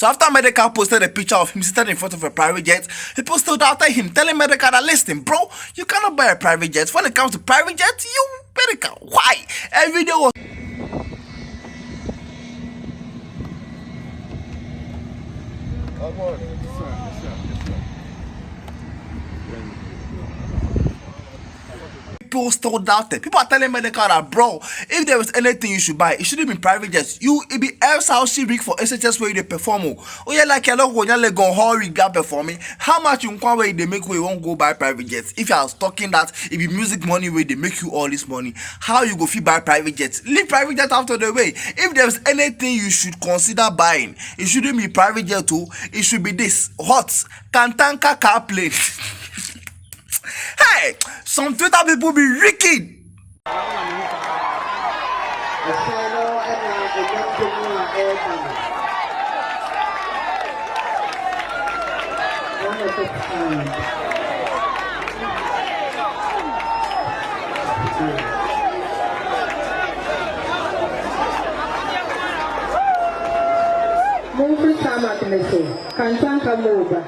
So after Medical posted a picture of him seated in front of a private jet, people stood after him telling Medical that, listen, bro, you cannot buy a private jet. When it comes to private jet, you Medical. Why? A video was people still doubted. People are telling Medical that, bro, if there was anything you should buy, it shouldn't be private jets. It be else how she rig for SHS where they perform. Oh yeah, like you know when you go hurry grab performing. How much you can where they make where you won't go buy private jets? If you are talking that it be music money where they make you all this money, how you go fee buy private jets? Leave private jet out of the way. If there's anything you should consider buying, it shouldn't be private jet too. It should be this hot Kantanka car plane. Hey, some Twitter people be wicked. Movie time at the Kantanka Moba.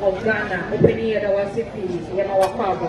Of Ghana, opening the WCP, Yamawakaba.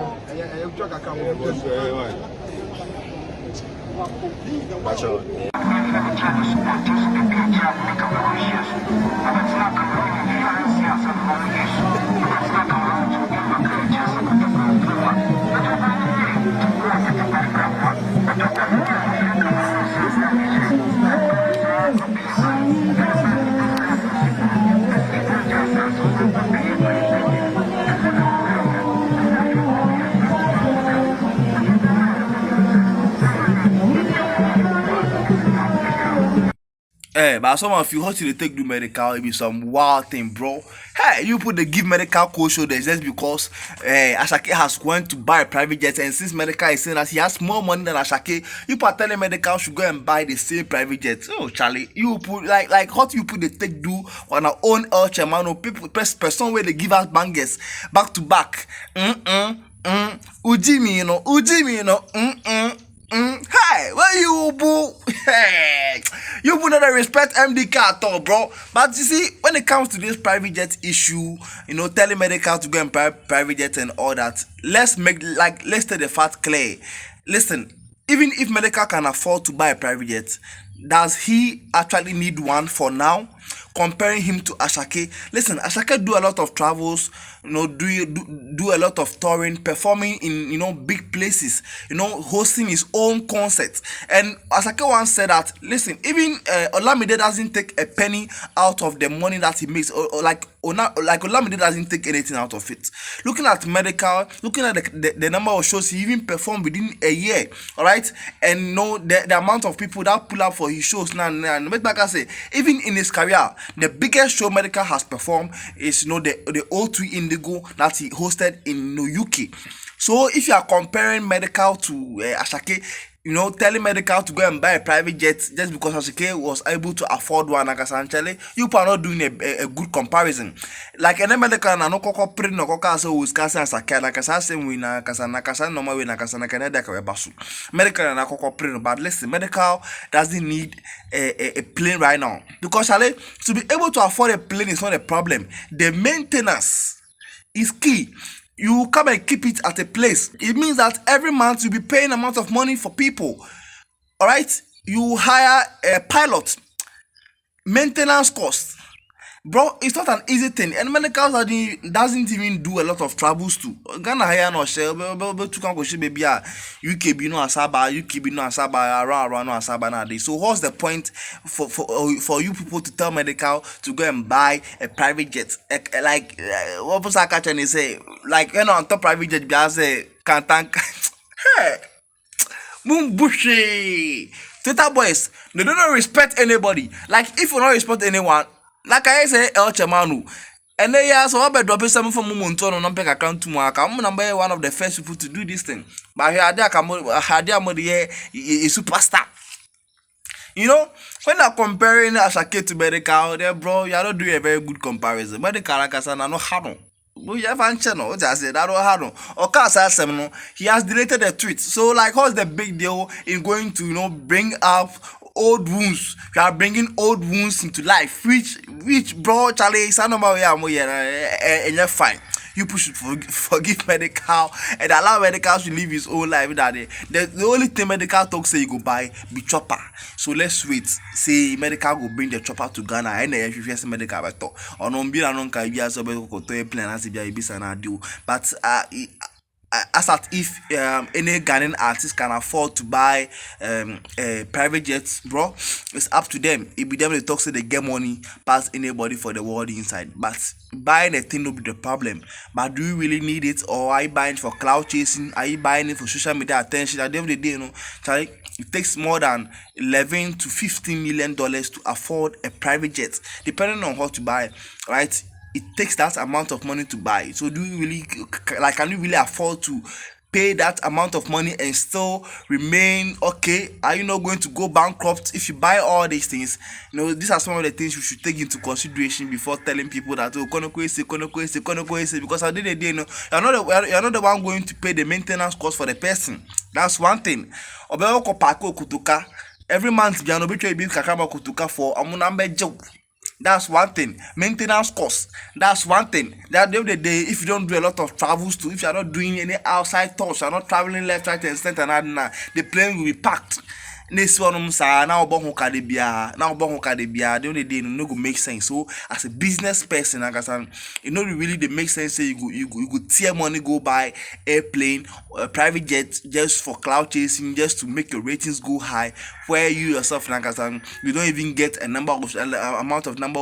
But some of you, how to take do Medical, it be some wild thing, bro. Hey, you put the give Medical co-shoulders just because Ashake has went to buy a private jet, and since Medical is saying that he has more money than Ashake, you put telling Medical should go and buy the same private jet. Oh, Charlie, you put like how you put the take do on our own ultra man or people person where they give us bangers back to back. Ujimi, you know. Hey, where you boo? Hey, you would not respect MDK at all, bro. But you see, when it comes to this private jet issue, you know, telling Medical to go and buy private jet and all that, let's take the fact clear. Listen, even if Medical can afford to buy a private jet, does he actually need one for now? Comparing him to Ashake, listen, Ashake do a lot of travels, you know, do a lot of touring, performing in, you know, big places, you know, hosting his own concerts. And Ashake once said that, listen, even Olamide doesn't take a penny out of the money that he makes, or like Olamide doesn't take anything out of it. Looking at Medical, looking at the number of shows he even performed within a year, all right, and you know the amount of people that pull up for his shows now. Like I say, even in his career, the biggest show Medical has performed is, you know, the O2 Indigo that he hosted in, you know, UK. So if you are comparing Medical to Ashake, you know, telling Medical to go and buy a private jet just because Ashake was able to afford one, you are not doing a good comparison. Like any Medical na no koko pre no koko so was kasa Ashake like kasa same we na kasa normal we na kasa na Canada ka basu. Medical na koko pre no, but listen, Medical doesn't need a plane right now, because to be able to afford a plane is not a problem. The maintenance is key. You come and keep it at a place. It means that every month you'll be paying a amount of money for people. All right, you hire a pilot, maintenance cost. Bro, it's not an easy thing. And Medical doesn't even do a lot of travels too. Ghana hire no share, but to come go baby UK be no asaba, UK be no asaba, around no asaba nowadays. So what's the point for you people to tell Medical to go and buy a private jet? Like what was I catching? Say like, you know, on top private jet, just say Kantanka. Mumbushi. Twitter boys, they don't respect anybody. Like if you don't respect anyone, like I say, El Chamanu. And then yeah, so I better drop something from Mumunton on Peg account to mark. I'm number one of the first people to do this thing. But here I had a superstar. You know, when I'm comparing Asake to Medikal, there, bro, you're not doing a very good comparison. Medikal, like I said, I know how. We have a channel, I said, I don't know. Or he has deleted the tweet. So, like, what's the big deal in going to, bring up old wounds? You are bringing old wounds into life, which, bro, Charlie, it's not about and you're fine. You should forgive Medikal and allow Medikal to live his own life. That the only thing Medikal talk say you go buy be chopper. So let's wait. Say Medikal go bring the chopper to Ghana and then if you see Medikal beto. Or no be anon ka bi aso be ko to plan as be bisa na do. But as at if any Ghanaian artist can afford to buy private jets, bro, it's up to them. It be them they talk say they get money past anybody for the world inside. But buying a thing will be the problem. But do you really need it, or are you buying it for cloud chasing? Are you buying it for social media attention? At the end of the day, Charlie, it takes more than $11 to $15 million to afford a private jet, depending on what to buy, right? It takes that amount of money to buy. So do you really, like, can you really afford to pay that amount of money and still remain okay? Are you not going to go bankrupt if you buy all these things? These are some of the things you should take into consideration before telling people that because at the end of the day, you're not the one going to pay the maintenance cost for the person. That's one thing. Every month, you are for a that's one thing. Maintenance costs. That's one thing. That the other day, if you don't do a lot of travels too, if you're not doing any outside tours, you're not traveling left, right, and center, the plane will be packed. This one now the only day no go make sense. So as a business person, like I said, really they make sense. Say you go tear money, go buy airplane, private jet just for cloud chasing, just to make your ratings go high. Where you yourself, like I said, you don't even get a number of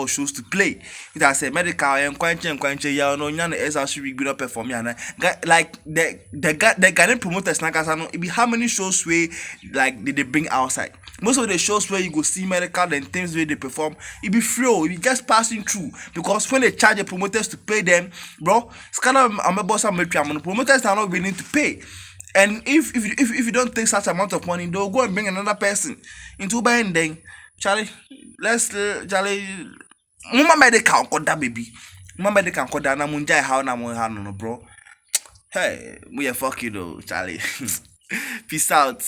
shows to play. It has a Medikal and quench ya no nyan is actually good up perform like the Ghanaian promoters, like I said, it be how many shows where like they bring outside. Most of the shows where you go see Medikal and things where they perform, it be free, it be just passing through. Because when they charge the promoters to pay them, bro, it's kind of the promoters are not willing to pay. And if you don't take such amount of money, they'll go and bring another person into buying then. Charlie, Mama Medikal got that baby. Mama Medikal got that na munjai how na no bro. Hey, we are fuck you though, Charlie. Peace out.